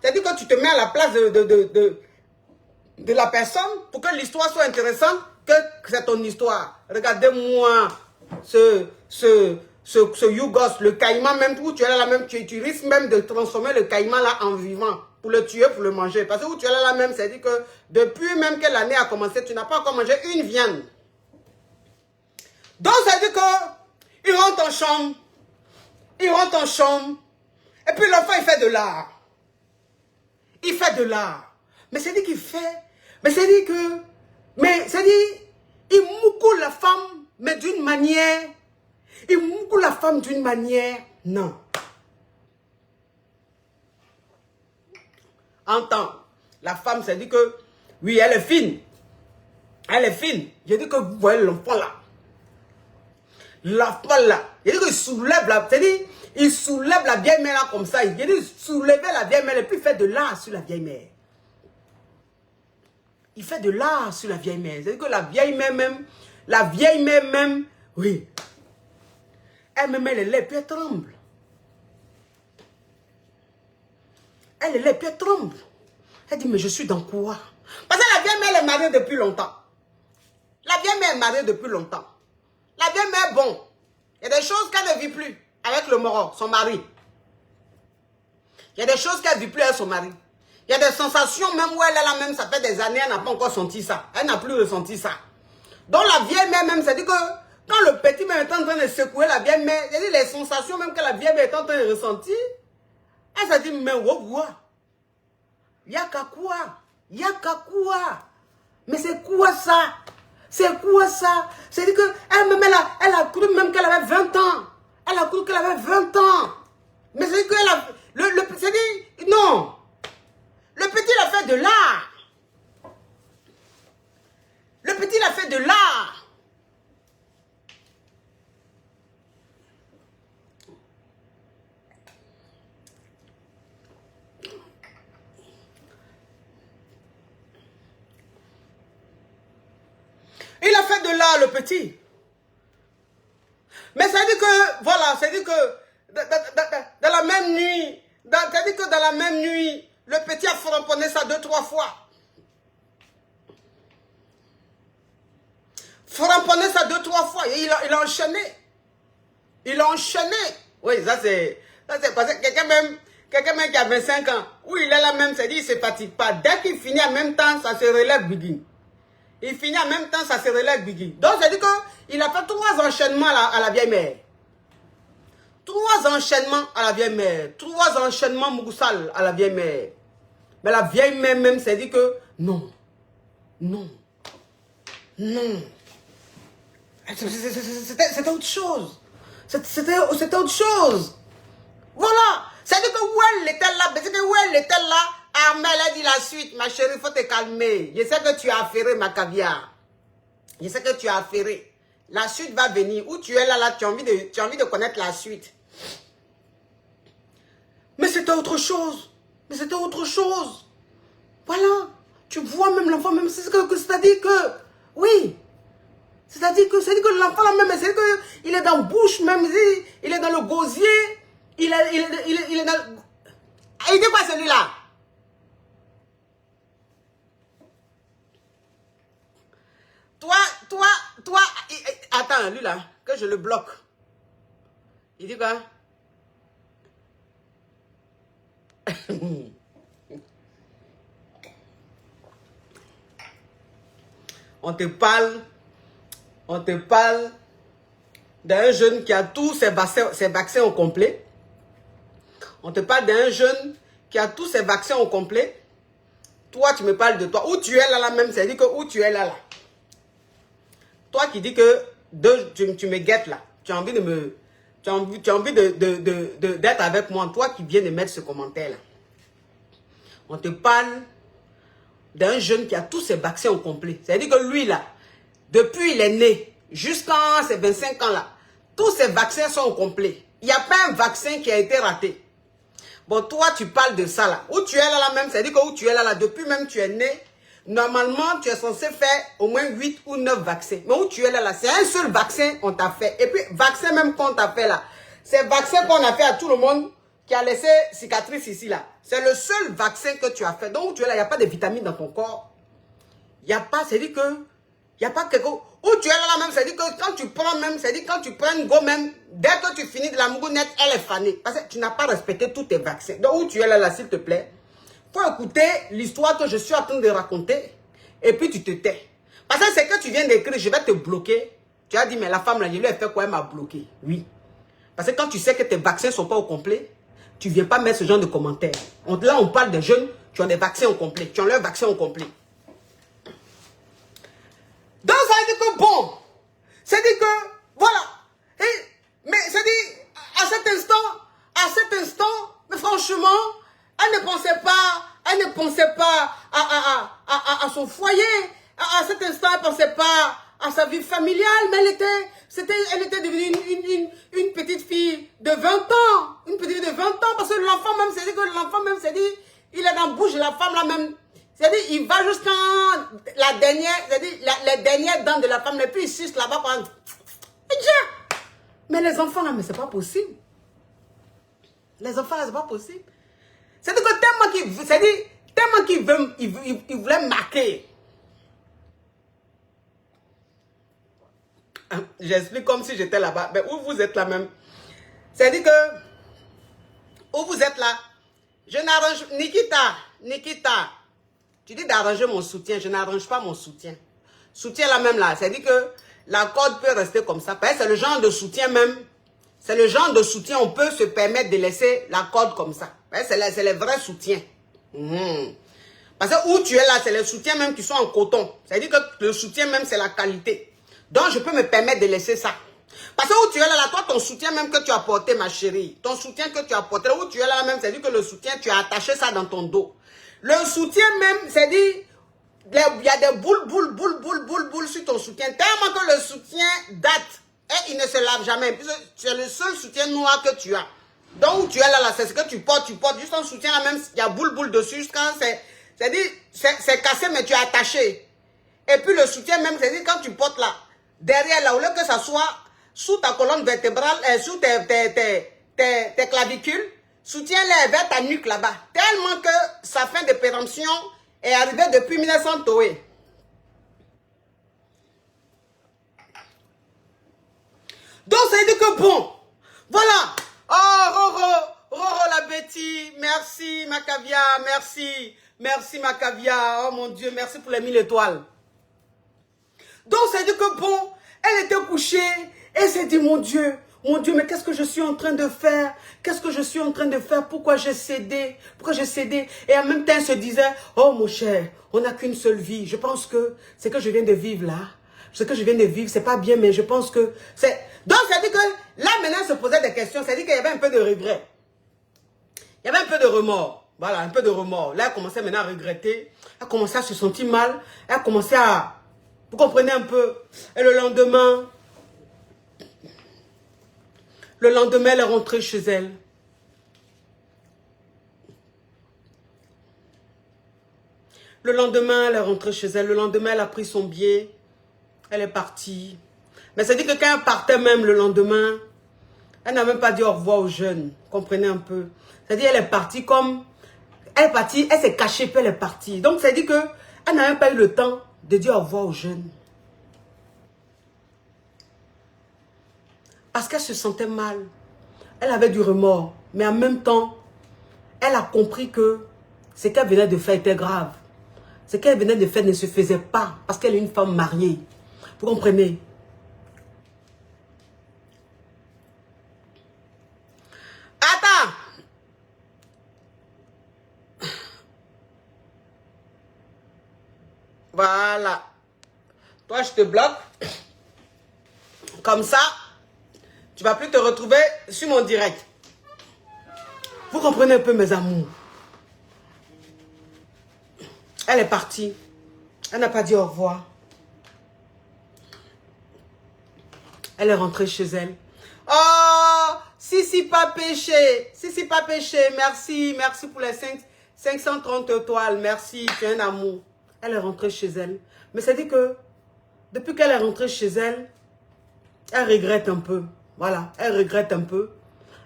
[SPEAKER 1] c'est-à-dire que tu te mets à la place de la personne pour que l'histoire soit intéressante, que c'est ton histoire. Regardez-moi ce Yougos, le caïman même, où tu es là même, tu risques même de transformer le caïman là en vivant, pour le tuer, pour le manger. Parce que où tu es là même, c'est dit que depuis même que l'année a commencé, tu n'as pas encore mangé une viande. Donc ça dit que il rentre en chambre, et puis l'enfant il fait de l'art. Mais c'est dit qu'il fait, mais c'est dit que, il moucoule la femme, mais d'une manière, non. Entends, la femme, c'est dit que Oui, elle est fine. Elle est fine. J'ai dit que vous voyez l'enfant là. L'enfant là. J'ai dit qu'il soulève la... C'est-à-dire, il soulève la vieille mère là comme ça. Il dit soulever la vieille mère et puis faire de l'art sur la vieille mère. Il fait de l'art sur la vieille mère. C'est-à-dire que la vieille mère même, oui. Elle me met les lèvres, puis elle tremble. Elle est là, puis elle tremble. Elle dit, mais je suis dans quoi? Parce que la vieille mère est mariée depuis longtemps. La vieille mère est mariée depuis longtemps. La vieille mère, bon, il y a des choses qu'elle ne vit plus avec le mort, son mari. Il y a des choses qu'elle ne vit plus avec son mari. Il y a des sensations, même où elle est là, même ça fait des années, elle n'a pas encore senti ça. Elle n'a plus ressenti ça. Donc la vieille mère même, ça dit que quand le petit mère est en train de secouer la vieille mère, c'est-à-dire les sensations même que la vieille mère est en train de ressentir, elle se dit, mais wow, y'a qu'à quoi? Mais c'est quoi ça? C'est quoi ça? C'est-à-dire qu'elle elle a cru même qu'elle avait 20 ans. Elle a cru qu'elle avait 20 ans. Mais c'est qu'elle a... c'est-à-dire, non. Le petit, il a fait de l'art. Le petit, il a fait de l'art. Il a fait de l'art, le petit. Mais ça dit que, voilà, ça dit que dans la même nuit, ça dit que dans la même nuit, le petit a framponné ça 2-3 fois. Framponné ça 2-3 fois. Et il a enchaîné. Il a enchaîné. Oui, ça c'est parce que quelqu'un même qui a 25 ans, oui, il est là même, c'est dit, il ne se fatigue pas. Dès qu'il finit en même temps, ça se relève biggie. Il finit en même temps, ça se relève biggie. Donc, c'est dit qu'il a fait 3 enchaînements à la vieille mère. 3 enchaînements à la vieille mère. 3 enchaînements Moussal à la vieille mère. Mais la vieille mère même s'est dit que non. Non. Non. C'était autre chose. C'était autre chose. Voilà. C'est-à-dire que où elle était là, c'est que où elle était là, Armel a dit la suite. Ma chérie, il faut te calmer. Je sais que tu as affairé ma caviar. Je sais que tu as affairé. La suite va venir. Où tu es là, tu as envie de connaître la suite. Mais c'était autre chose. Mais c'était autre chose. Voilà. Tu vois même l'enfant, même c'est-à-dire que, oui. C'est-à-dire que l'enfant là même, c'est que il est dans la bouche même, il est dans le gosier, il est dans... Il dit quoi celui-là? Toi, attends, lui là, que je le bloque. Il dit quoi? On te parle d'un jeune qui a tous ses vaccins au complet. On te parle d'un jeune qui a tous ses vaccins au complet. Toi, tu me parles de toi. Où tu es là même, c'est-à-dire que où tu es là. Toi qui dis que tu me guettes là. Tu as envie de me... Tu as envie d'être avec moi. Toi qui viens de mettre ce commentaire là. On te parle d'un jeune qui a tous ses vaccins au complet. C'est-à-dire que lui là, depuis il est né, jusqu'à ses 25 ans là, tous ses vaccins sont au complet. Il n'y a pas un vaccin qui a été raté. Bon, toi tu parles de ça là. Où tu es là même, c'est-à-dire que où tu es là, depuis même tu es né, normalement tu es censé faire au moins 8 ou 9 vaccins. Mais où tu es là, c'est un seul vaccin qu'on t'a fait. Et puis vaccin même qu'on t'a fait là, c'est vaccin qu'on a fait à tout le monde qui a laissé cicatrice ici là. C'est le seul vaccin que tu as fait. Donc où tu es là, il n'y a pas de vitamines dans ton corps. Il n'y a pas, c'est-à-dire que, il n'y a pas quelque chose. Où tu es là même, c'est-à-dire que quand tu prends même, c'est-à-dire quand tu prends une go même, dès que tu finis de la mougounette, elle est fanée. Parce que tu n'as pas respecté tous tes vaccins. Donc où tu es là, s'il te plaît, il faut écouter l'histoire que je suis en train de raconter. Et puis tu te tais. Parce que c'est que tu viens d'écrire, je vais te bloquer. Tu as dit, mais la femme là, je lui ai fait quoi, elle m'a bloqué. Oui. Parce que quand tu sais que tes vaccins ne sont pas au complet, tu ne viens pas mettre ce genre de commentaires. Là, on parle de jeunes qui ont des vaccins au complet. Qui ont leur vaccin au complet. Donc, ça veut dire que bon, c'est-à-dire que, voilà. Mais c'est-à-dire, à cet instant, mais franchement, elle ne pensait pas à son foyer. À cet instant, elle ne pensait pas à sa vie familiale, mais elle était devenue une petite fille de 20 ans. Une petite fille de 20 ans, parce que l'enfant même s'est dit que l'enfant même s'est dit, il est dans la bouche de la femme là même. C'est-à-dire, il va jusqu'à la dernière, c'est-à-dire, les dernières dents de la femme, et puis il suce là-bas. Mais les enfants là, mais c'est pas possible. Les enfants là, c'est pas possible. C'est-à-dire que tellement qu'il voulait marquer. J'explique comme si j'étais là-bas. Mais où vous êtes là même? C'est-à-dire que, où vous êtes là, je n'arrange... Nikita, tu dis d'arranger mon soutien, je n'arrange pas mon soutien. Soutien là même là, c'est-à-dire que la corde peut rester comme ça. C'est le genre de soutien même, c'est le genre de soutien, on peut se permettre de laisser la corde comme ça. C'est le vrai soutien. Parce que où tu es là, c'est les soutiens même qui sont en coton. C'est-à-dire que le soutien même, c'est la qualité. Donc, je peux me permettre de laisser ça. Parce que où tu es là, toi, ton soutien même que tu as porté, ma chérie, ton soutien que tu as porté, où tu es là même, c'est-à-dire que le soutien, tu as attaché ça dans ton dos. Le soutien même, c'est-à-dire, il y a des boules sur ton soutien. Tellement que le soutien date et il ne se lave jamais. C'est le seul soutien noir que tu as. Donc, où tu es là, c'est ce que tu portes juste un soutien là même, il y a boule dessus, jusqu'à c'est-à-dire, c'est cassé, mais tu as attaché. Et puis le soutien même, c'est-à-dire quand tu portes là, derrière là, au lieu que ça soit sous ta colonne vertébrale, sous tes clavicules, soutiens-les vers ta nuque là-bas. Tellement que sa fin de péremption est arrivée depuis 1900 Toé. Donc, ça veut dire que bon, voilà. Oh, Roro la Betty, merci ma caviar, merci ma caviar, oh mon Dieu, merci pour les 1000 étoiles. Donc, ça veut dire que bon, elle était couchée, et elle s'est dit, mon Dieu, mais qu'est-ce que je suis en train de faire? Qu'est-ce que je suis en train de faire? Pourquoi j'ai cédé? Et en même temps, elle se disait, oh mon cher, on n'a qu'une seule vie. Je pense que ce que je viens de vivre là, ce que je viens de vivre, c'est pas bien, mais je pense que c'est... Donc, ça veut dire que là, maintenant, elle se posait des questions. Ça veut dire qu'il y avait un peu de regret. Il y avait un peu de remords. Voilà, un peu de remords. Là, elle commençait maintenant à regretter. Elle commençait à se sentir mal. Elle commençait à... Vous comprenez un peu? Et le lendemain, elle est rentrée chez elle. Le lendemain, elle est rentrée chez elle. Le lendemain, elle a pris son billet. Elle est partie. Mais ça dit que quand elle partait même le lendemain, elle n'a même pas dit au revoir aux jeunes. Comprenez un peu. C'est-à-dire elle est partie comme... Elle est partie, elle s'est cachée, puis elle est partie. Donc ça dit que elle n'a même pas eu le temps de dire au revoir aux jeunes. Parce qu'elle se sentait mal. Elle avait du remords. Mais en même temps, elle a compris que ce qu'elle venait de faire était grave. Ce qu'elle venait de faire ne se faisait pas. Parce qu'elle est une femme mariée. Vous comprenez? Attends! Voilà. Toi, je te bloque. Comme ça, tu ne vas plus te retrouver sur mon direct. Vous comprenez un peu, mes amours? Elle est partie. Elle n'a pas dit au revoir. Elle est rentrée chez elle. Oh, si pas péché. Si pas péché. Merci pour les 530 étoiles. Merci, tu es un amour. Elle est rentrée chez elle. Mais ça dit que, depuis qu'elle est rentrée chez elle, elle regrette un peu. Voilà, elle regrette un peu.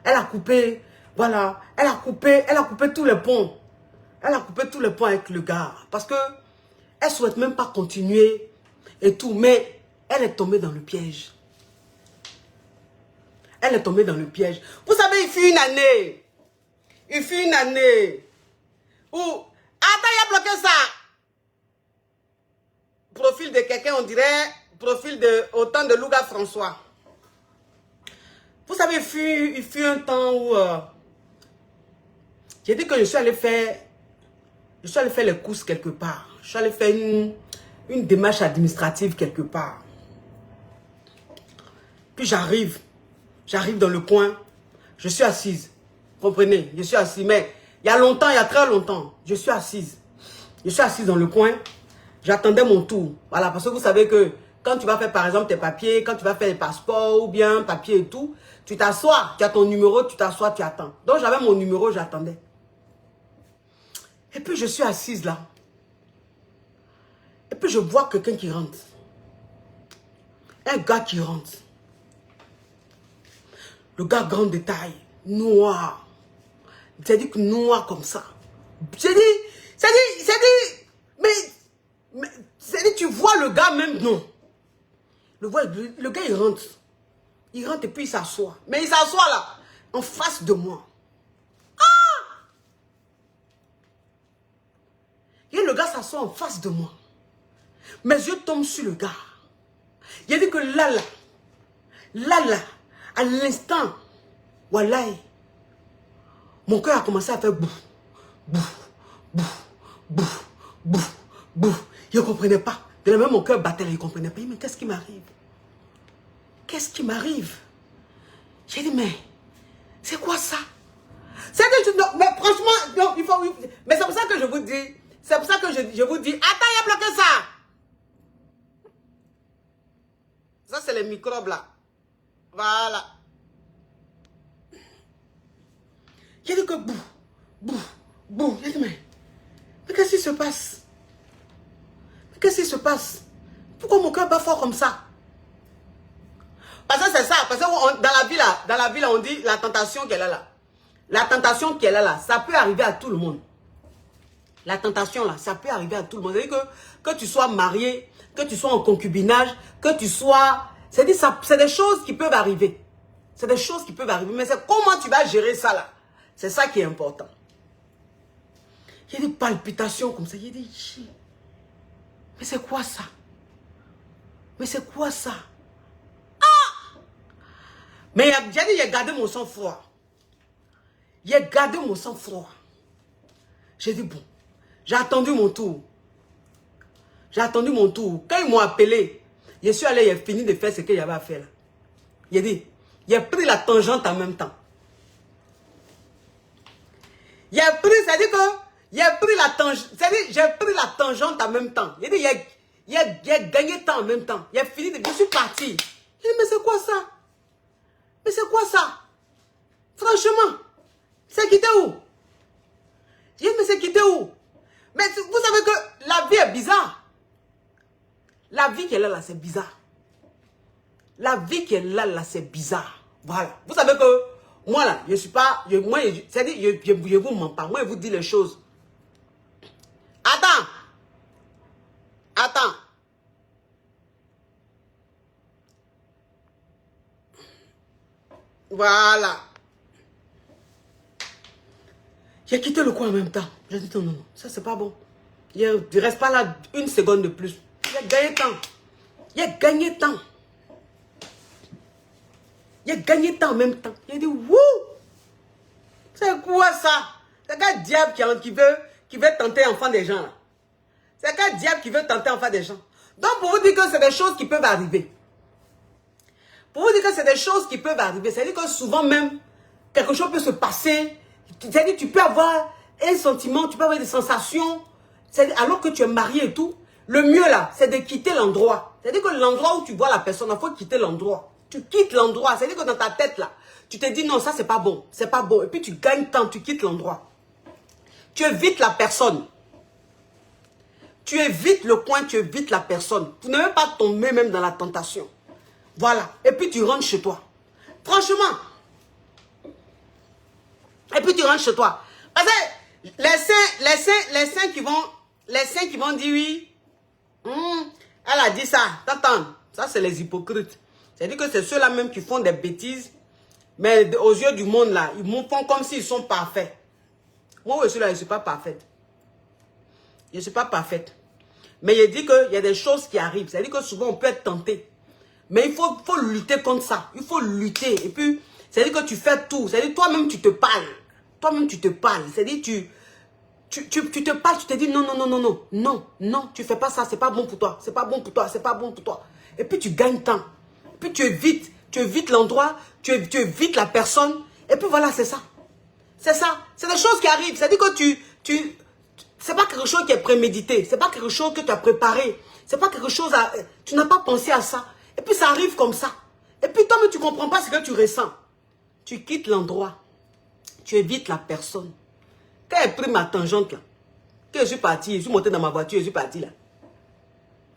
[SPEAKER 1] Elle a coupé, voilà, elle a coupé tous les ponts. Elle a coupé tous les ponts avec le gars. Parce que elle ne souhaite même pas continuer et tout. Mais elle est tombée dans le piège. Elle est tombée dans le piège. Vous savez, il fut une année. Où... Attends, il a bloqué ça. Profil de quelqu'un, on dirait profil de autant de Louga François. Vous savez, il fut un temps où j'ai dit que je suis allé faire les courses quelque part. Je suis allé faire une démarche administrative quelque part. Puis j'arrive dans le coin, je suis assise. Vous comprenez? Je suis assise, mais il y a longtemps, il y a très longtemps, je suis assise. Je suis assise dans le coin. J'attendais mon tour. Voilà, parce que vous savez que quand tu vas faire par exemple tes papiers, quand tu vas faire les passeports ou bien papiers et tout, tu t'assois, tu as ton numéro, tu t'assois, tu attends. Donc j'avais mon numéro, j'attendais. Et puis je suis assise là. Et puis je vois quelqu'un qui rentre. Un gars qui rentre. Le gars grand de taille, noir. C'est-à-dire que noir comme ça. Mais c'est-à-dire, tu vois le gars même, non. Le gars, il rentre. Il rentre et puis il s'assoit. Mais il s'assoit là, en face de moi. Ah! Et le gars s'assoit en face de moi. Mes yeux tombent sur le gars. Il a dit que là, à l'instant, wallahi, mon cœur a commencé à faire bouf, bouf, bouf, bouf, bouf, bouf. Je ne comprenais pas. De la même, mon cœur battait, il ne comprenait pas. Mais qu'est-ce qui m'arrive? Qu'est-ce qui m'arrive? J'ai dit, mais c'est quoi ça? Non, mais franchement, non, il faut... Mais c'est pour ça que je vous dis, c'est pour ça que je vous dis, attends, il y a bloqué ça. Ça, c'est les microbes là. Voilà. J'ai dit que bouf. J'ai dit, mais qu'est-ce qui se passe? Qu'est-ce qui se passe? Pourquoi mon cœur bat fort comme ça? Parce que c'est ça. Parce que dans la vie là, on dit la tentation qu'elle a là. La tentation qu'elle a là, ça peut arriver à tout le monde. La tentation là, ça peut arriver à tout le monde. C'est-à-dire que tu sois marié, que tu sois en concubinage, que tu sois... C'est des choses qui peuvent arriver. C'est des choses qui peuvent arriver. Mais c'est comment tu vas gérer ça là. C'est ça qui est important. Il y a des palpitations comme ça. Il y a des... Mais c'est quoi ça? Mais c'est quoi ça? Ah! Mais j'ai dit, il a gardé mon sang-froid. Il a gardé mon sang-froid. J'ai dit, bon, j'ai attendu mon tour. J'ai attendu mon tour. Quand ils m'ont appelé, je suis allé, il a fini de faire ce qu'il y avait à faire là. Il a dit, il a pris la tangente en même temps. Il a pris, c'est-à-dire que, il a pris la tangente, c'est-à-dire, j'ai pris la tangente en même temps. Il a dit, il a gagné temps en même temps. Il a fini de, je suis parti. Il a dit, mais c'est quoi ça? Mais c'est quoi ça? Franchement, c'est quitté où? Il a dit, mais c'est quitté où? Mais vous savez que la vie est bizarre. La vie qu'elle a là, c'est bizarre. La vie qu'elle a là, c'est bizarre. Voilà. Vous savez que moi là, je suis pas... c'est-à-dire, je vous mens pas. Moi, je vous dis les choses. Attends. Voilà. J'ai quitté le coin en même temps. J'ai dit non, ça c'est pas bon. Il ne reste pas là une seconde de plus. Il a gagné temps. Il a gagné temps. Il a gagné temps en même temps. Il a dit, wouh! C'est quoi ça? C'est quel diable qui veut tenter enfant des gens là? C'est quel diable qui veut tenter enfant des gens? Donc pour vous dire que c'est des choses qui peuvent arriver. Pour vous dire que c'est des choses qui peuvent arriver. C'est-à-dire que souvent même, quelque chose peut se passer. C'est-à-dire que tu peux avoir un sentiment, tu peux avoir des sensations. Alors que tu es marié et tout. Le mieux là, c'est de quitter l'endroit. C'est-à-dire que l'endroit où tu vois la personne, il faut quitter l'endroit. Tu quittes l'endroit. C'est-à-dire que dans ta tête là, tu te dis non, ça c'est pas bon. C'est pas bon. Et puis tu gagnes temps, tu quittes l'endroit. Tu évites la personne. Tu évites le coin, tu évites la personne. Pour ne même pas tomber même dans la tentation. Voilà. Et puis tu rentres chez toi. Franchement. Et puis tu rentres chez toi. Parce que les saints qui vont dire oui. Elle a dit ça. T'entends? Ça, c'est les hypocrites. C'est-à-dire que c'est ceux-là même qui font des bêtises. Mais aux yeux du monde, là, ils me font comme s'ils sont parfaits. Moi, je suis là, je ne suis pas parfaite. Je ne suis pas parfaite. Mais il dit qu'il y a des choses qui arrivent. C'est-à-dire que souvent, on peut être tenté. Mais il faut lutter contre ça. Il faut lutter. Et puis, c'est-à-dire que tu fais tout. C'est-à-dire que toi-même, tu te parles. Toi-même, tu te parles. C'est-à-dire que tu te parles, tu te dis non, tu fais pas ça, c'est pas bon pour toi, c'est pas bon pour toi, c'est pas bon pour toi. Et puis tu gagnes temps. Et puis tu évites l'endroit, tu évites la personne. Et puis voilà, c'est ça. C'est ça. C'est des choses qui arrivent. C'est-à-dire que C'est pas quelque chose qui est prémédité. C'est pas quelque chose que tu as préparé. C'est pas quelque chose à... Tu n'as pas pensé à ça. Et puis ça arrive comme ça. Et puis toi, mais tu comprends pas ce que tu ressens. Tu quittes l'endroit. Tu évites la personne. Quand elle a pris ma tangente là, que je suis parti, je suis monté dans ma voiture, je suis parti là.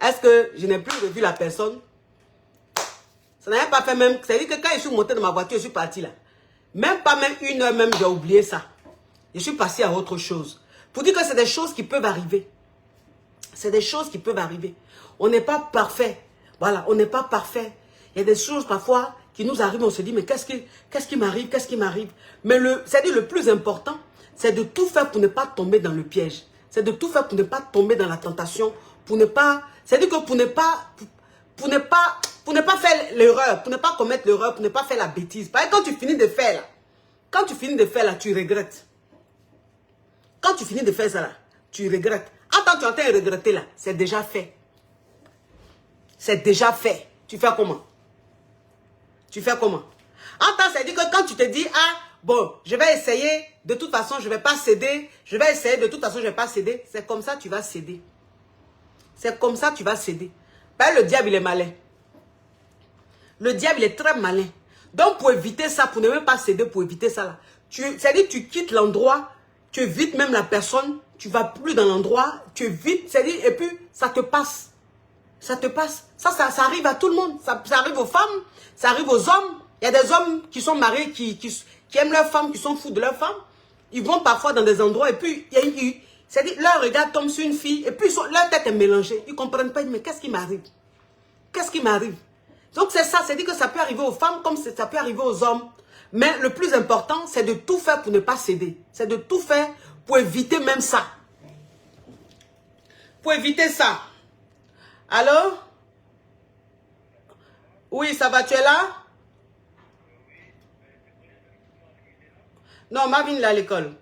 [SPEAKER 1] Est-ce que je n'ai plus revu la personne? Ça n'a pas fait même... C'est-à-dire que quand je suis monté dans ma voiture, je suis parti là. Même pas même une heure même, j'ai oublié ça. Je suis passé à autre chose. Pour dire que c'est des choses qui peuvent arriver. C'est des choses qui peuvent arriver. On n'est pas parfait. Voilà, on n'est pas parfait. Il y a des choses parfois qui nous arrivent, on se dit, mais qu'est-ce qui m'arrive, qu'est-ce qui m'arrive? Mais c'est-à-dire le plus important, c'est de tout faire pour ne pas tomber dans le piège. C'est de tout faire pour ne pas tomber dans la tentation, pour ne pas... C'est-à-dire que pour ne pas faire l'erreur, pour ne pas commettre l'erreur, pour ne pas faire la bêtise. Parce que quand tu finis de faire là, tu regrettes. Quand tu finis de faire ça là, tu regrettes. Attends, tu es en train de regretter là, c'est déjà fait. C'est déjà fait. Tu fais comment? Tu fais comment? Attends, c'est-à-dire que quand tu te dis, ah, bon, je vais essayer, de toute façon, je ne vais pas céder. Je vais essayer, de toute façon, je ne vais pas céder. C'est comme ça, tu vas céder. C'est comme ça, tu vas céder. Ben, le diable, il est malin. Le diable, il est très malin. Donc, pour éviter ça, pour ne même pas céder, pour éviter ça, là, c'est-à-dire que tu quittes l'endroit, tu évites même la personne, tu ne vas plus dans l'endroit, tu évites, c'est-à-dire, et puis, ça te passe. Ça te passe. Ça arrive à tout le monde. Ça arrive aux femmes, ça arrive aux hommes. Il y a des hommes qui sont mariés, qui aiment leur femme, qui sont fous de leur femme. Ils vont parfois dans des endroits, et puis, c'est-à-dire, leur regard tombe sur une fille, et puis leur tête est mélangée. Ils ne comprennent pas, mais qu'est-ce qui m'arrive? Qu'est-ce qui m'arrive? Donc c'est ça, c'est-à-dire que ça peut arriver aux femmes comme ça peut arriver aux hommes. Mais le plus important, c'est de tout faire pour ne pas céder. C'est de tout faire pour éviter même ça. Pour éviter ça. Alors? Oui, ça va, tu es là? Non, Marvin est à l'école.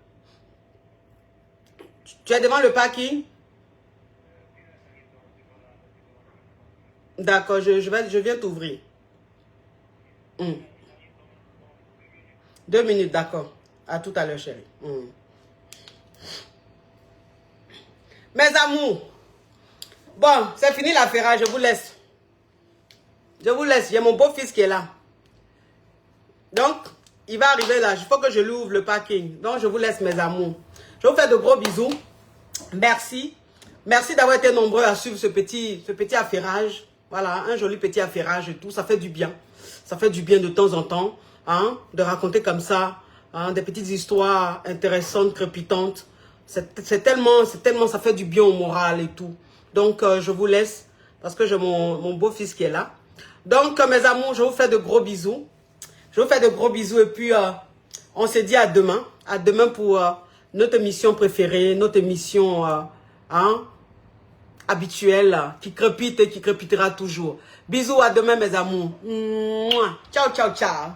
[SPEAKER 1] Tu es devant le parking? D'accord, je viens t'ouvrir. 2 minutes, d'accord. À tout à l'heure, chérie. Mes amours. Bon, c'est fini l'affaire, je vous laisse. Je vous laisse, j'ai mon beau-fils qui est là. Donc, il va arriver là. Il faut que je lui ouvre le parking. Donc, je vous laisse, mes amours. Je vous fais de gros bisous. Merci. Merci d'avoir été nombreux à suivre ce petit affairage. Voilà, un joli petit affairage et tout. Ça fait du bien. Ça fait du bien de temps en temps. Hein, de raconter comme ça. Hein, des petites histoires intéressantes, crépitantes. C'est tellement, ça fait du bien au moral et tout. Donc, je vous laisse. Parce que j'ai mon beau-fils qui est là. Donc, mes amours, je vous fais de gros bisous. Je vous fais de gros bisous et puis on se dit à demain. À demain pour notre émission préférée, notre émission habituelle qui crépite et qui crépitera toujours. Bisous, à demain mes amours. Mouah. Ciao, ciao, ciao.